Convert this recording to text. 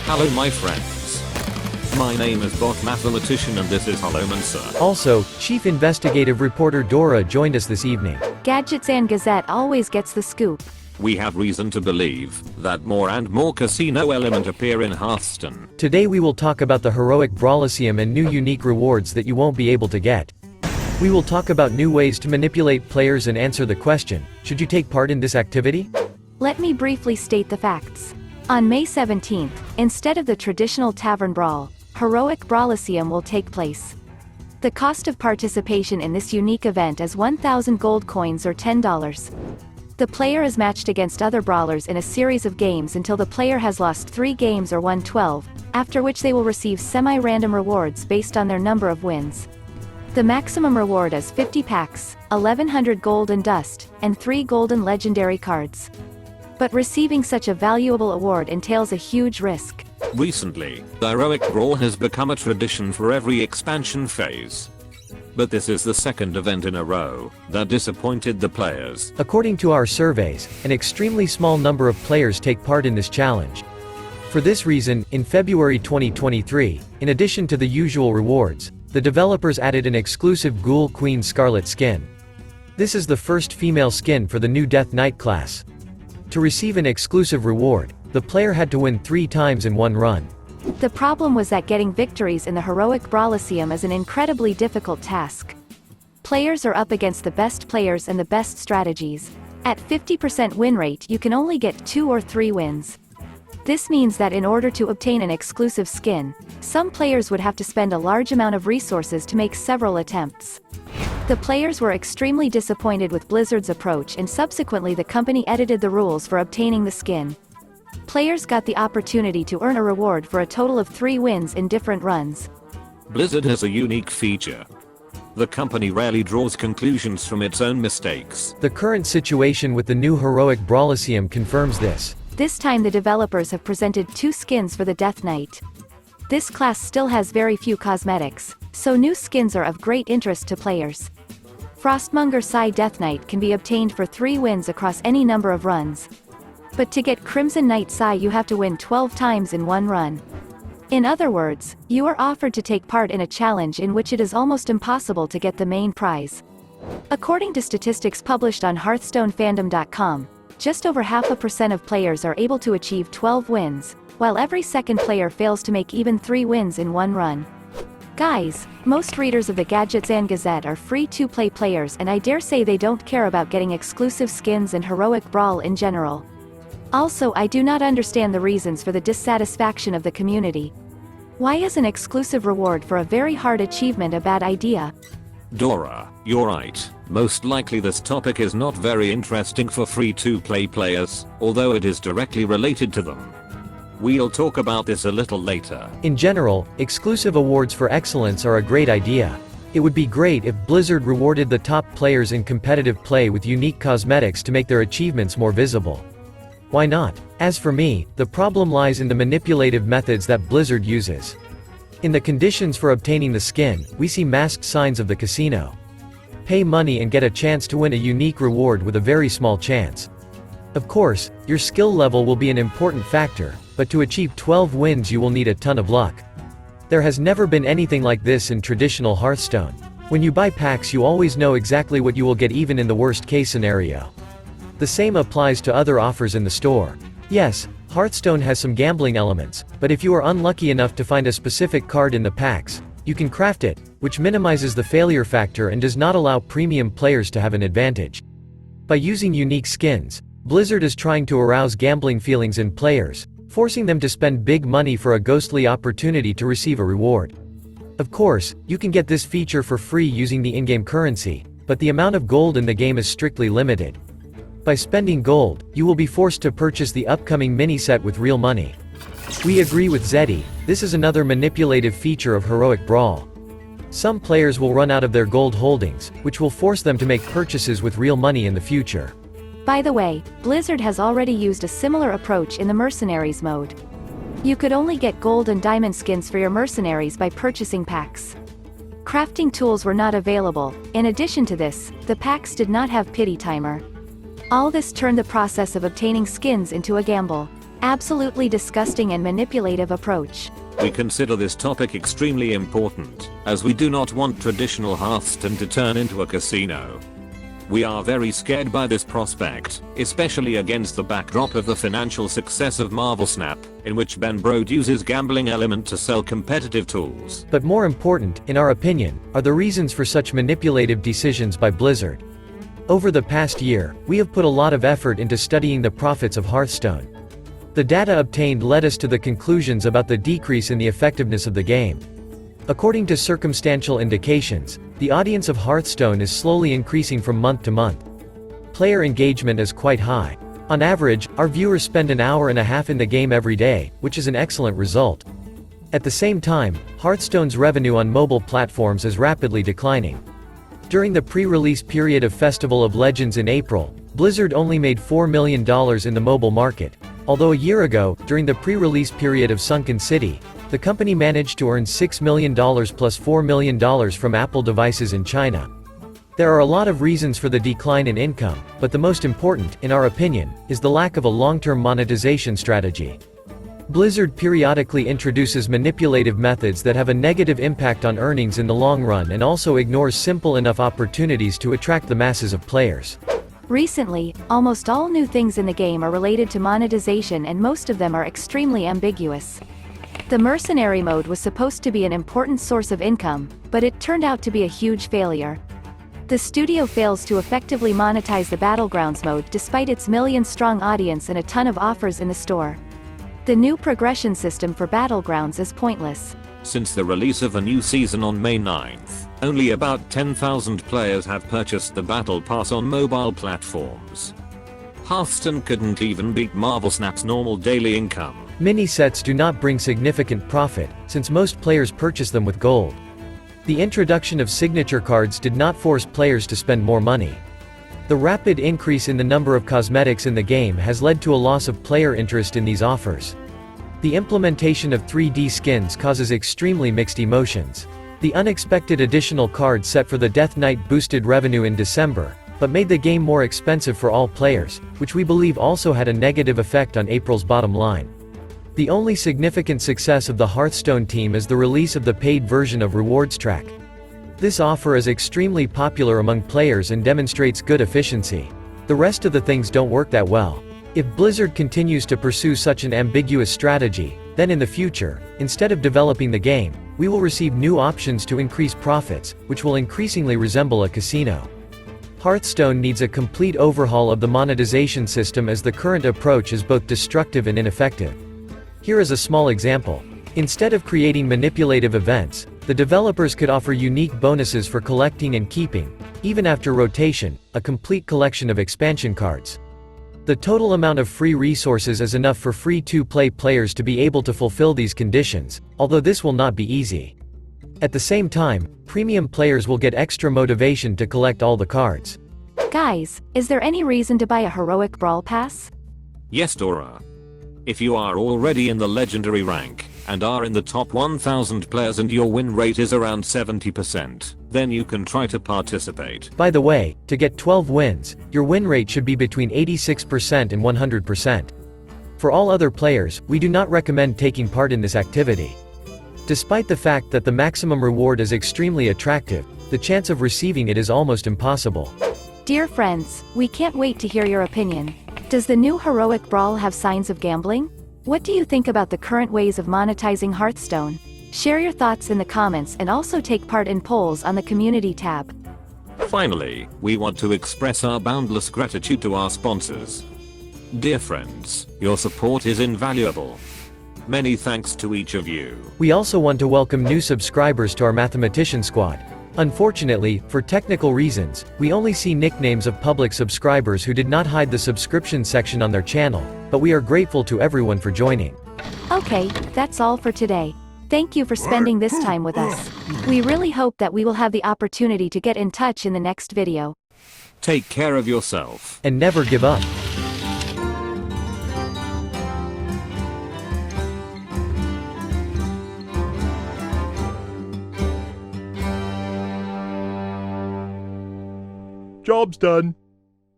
Hello my friends. My name is Bot Mathematician and this is Hello Sir. Also, Chief Investigative Reporter Dora joined us this evening. Gadgets and Gazette always gets the scoop. We have reason to believe that more and more casino element appear in Hearthstone. Today we will talk about the heroic Brawliseum and new unique rewards that you won't be able to get. We will talk about new ways to manipulate players and answer the question, should you take part in this activity? Let me briefly state the facts. On May 17th, instead of the traditional Tavern Brawl, heroic Brawliseum will take place. The cost of participation in this unique event is 1,000 gold coins or $10. The player is matched against other brawlers in a series of games until the player has lost 3 games or won 12, after which they will receive semi-random rewards based on their number of wins. The maximum reward is 50 packs, 1100 gold and dust, and 3 golden legendary cards. But receiving such a valuable award entails a huge risk. Recently, the heroic brawl has become a tradition for every expansion phase. But this is the second event in a row that disappointed the players. According to our surveys, an extremely small number of players take part in this challenge. For this reason, in February 2023, in addition to the usual rewards, the developers added an exclusive Ghoul Queen Scarlet skin. This is the first female skin for the new Death Knight class. To receive an exclusive reward, the player had to win 3 times in one run. The problem was that getting victories in the heroic Brawliseum is an incredibly difficult task. Players are up against the best players and the best strategies. At 50% win rate you can only get 2 or 3 wins. This means that in order to obtain an exclusive skin, some players would have to spend a large amount of resources to make several attempts. The players were extremely disappointed with Blizzard's approach and subsequently the company edited the rules for obtaining the skin. Players got the opportunity to earn a reward for a total of 3 wins in different runs. Blizzard has a unique feature. The company rarely draws conclusions from its own mistakes. The current situation with the new heroic Brawliseum confirms this. This time the developers have presented 2 skins for the Death Knight. This class still has very few cosmetics, so new skins are of great interest to players. Frostmonger Sai Death Knight can be obtained for 3 wins across any number of runs. But to get Crimson Knight Sai you have to win 12 times in one run. In other words, you are offered to take part in a challenge in which it is almost impossible to get the main prize. According to statistics published on HearthstoneFandom.com, just over 0.5% of players are able to achieve 12 wins, while every second player fails to make even 3 wins in one run. Guys, most readers of the Gadgets and Gazette are free-to-play players and I dare say they don't care about getting exclusive skins and heroic brawl in general. Also, I do not understand the reasons for the dissatisfaction of the community. Why is an exclusive reward for a very hard achievement a bad idea? Dora, you're right. Most likely this topic is not very interesting for free-to-play players, although it is directly related to them. We'll talk about this a little later. In general, exclusive awards for excellence are a great idea. It would be great if Blizzard rewarded the top players in competitive play with unique cosmetics to make their achievements more visible. Why not? As for me, the problem lies in the manipulative methods that Blizzard uses. In the conditions for obtaining the skin, we see masked signs of the casino. Pay money and get a chance to win a unique reward with a very small chance. Of course, your skill level will be an important factor, but to achieve 12 wins you will need a ton of luck. There has never been anything like this in traditional Hearthstone. When you buy packs you always know exactly what you will get even in the worst case scenario. The same applies to other offers in the store. Yes, Hearthstone has some gambling elements, but if you are unlucky enough to find a specific card in the packs, you can craft it, which minimizes the failure factor and does not allow premium players to have an advantage. By using unique skins, Blizzard is trying to arouse gambling feelings in players, forcing them to spend big money for a ghostly opportunity to receive a reward. Of course, you can get this feature for free using the in-game currency, but the amount of gold in the game is strictly limited. By spending gold, you will be forced to purchase the upcoming mini-set with real money. We agree with Zeddy, this is another manipulative feature of Heroic Brawl. Some players will run out of their gold holdings, which will force them to make purchases with real money in the future. By the way, Blizzard has already used a similar approach in the Mercenaries mode. You could only get gold and diamond skins for your mercenaries by purchasing packs. Crafting tools were not available. In addition to this, the packs did not have pity timer. All this turned the process of obtaining skins into a gamble. Absolutely disgusting and manipulative approach. We consider this topic extremely important, as we do not want traditional Hearthstone to turn into a casino. We are very scared by this prospect, especially against the backdrop of the financial success of Marvel Snap, in which Ben Brode uses gambling element to sell competitive tools. But more important, in our opinion, are the reasons for such manipulative decisions by Blizzard. Over the past year, we have put a lot of effort into studying the profits of Hearthstone. The data obtained led us to the conclusions about the decrease in the effectiveness of the game. According to circumstantial indications, the audience of Hearthstone is slowly increasing from month to month. Player engagement is quite high. On average, our viewers spend an hour and a half in the game every day, which is an excellent result. At the same time, Hearthstone's revenue on mobile platforms is rapidly declining. During the pre-release period of Festival of Legends in April, Blizzard only made $4 million in the mobile market, although a year ago, during the pre-release period of Sunken City, the company managed to earn $6 million plus $4 million from Apple devices in China. There are a lot of reasons for the decline in income, but the most important, in our opinion, is the lack of a long-term monetization strategy. Blizzard periodically introduces manipulative methods that have a negative impact on earnings in the long run and also ignores simple enough opportunities to attract the masses of players. Recently, almost all new things in the game are related to monetization and most of them are extremely ambiguous. The mercenary mode was supposed to be an important source of income, but it turned out to be a huge failure. The studio fails to effectively monetize the Battlegrounds mode despite its million-strong audience and a ton of offers in the store. The new progression system for Battlegrounds is pointless. Since the release of a new season on May 9th, only about 10,000 players have purchased the Battle Pass on mobile platforms. Hearthstone couldn't even beat Marvel Snap's normal daily income. Mini-sets do not bring significant profit, since most players purchase them with gold. The introduction of signature cards did not force players to spend more money. The rapid increase in the number of cosmetics in the game has led to a loss of player interest in these offers. The implementation of 3D skins causes extremely mixed emotions. The unexpected additional card set for the Death Knight boosted revenue in December, but made the game more expensive for all players, which we believe also had a negative effect on April's bottom line. The only significant success of the Hearthstone team is the release of the paid version of Rewards Track. This offer is extremely popular among players and demonstrates good efficiency. The rest of the things don't work that well. If Blizzard continues to pursue such an ambiguous strategy, then in the future, instead of developing the game, we will receive new options to increase profits, which will increasingly resemble a casino. Hearthstone needs a complete overhaul of the monetization system as the current approach is both destructive and ineffective. Here is a small example. Instead of creating manipulative events, the developers could offer unique bonuses for collecting and keeping, even after rotation, a complete collection of expansion cards. The total amount of free resources is enough for free-to-play players to be able to fulfill these conditions, although this will not be easy. At the same time, premium players will get extra motivation to collect all the cards. Guys, is there any reason to buy a heroic Brawl Pass? Yes, Dora. If you are already in the legendary rank, and are in the top 1000 players and your win rate is around 70%, then you can try to participate. By the way, to get 12 wins, your win rate should be between 86% and 100%. For all other players, we do not recommend taking part in this activity. Despite the fact that the maximum reward is extremely attractive, the chance of receiving it is almost impossible. Dear friends, we can't wait to hear your opinion. Does the new heroic Brawl have signs of gambling? What do you think about the current ways of monetizing Hearthstone? Share your thoughts in the comments and also take part in polls on the community tab. Finally, we want to express our boundless gratitude to our sponsors. Dear friends, your support is invaluable. Many thanks to each of you. We also want to welcome new subscribers to our Mathematician Squad. Unfortunately, for technical reasons, we only see nicknames of public subscribers who did not hide the subscription section on their channel, but we are grateful to everyone for joining. Okay, that's all for today. Thank you for spending this time with us. We really hope that we will have the opportunity to get in touch in the next video. Take care of yourself. And never give up. Job's done.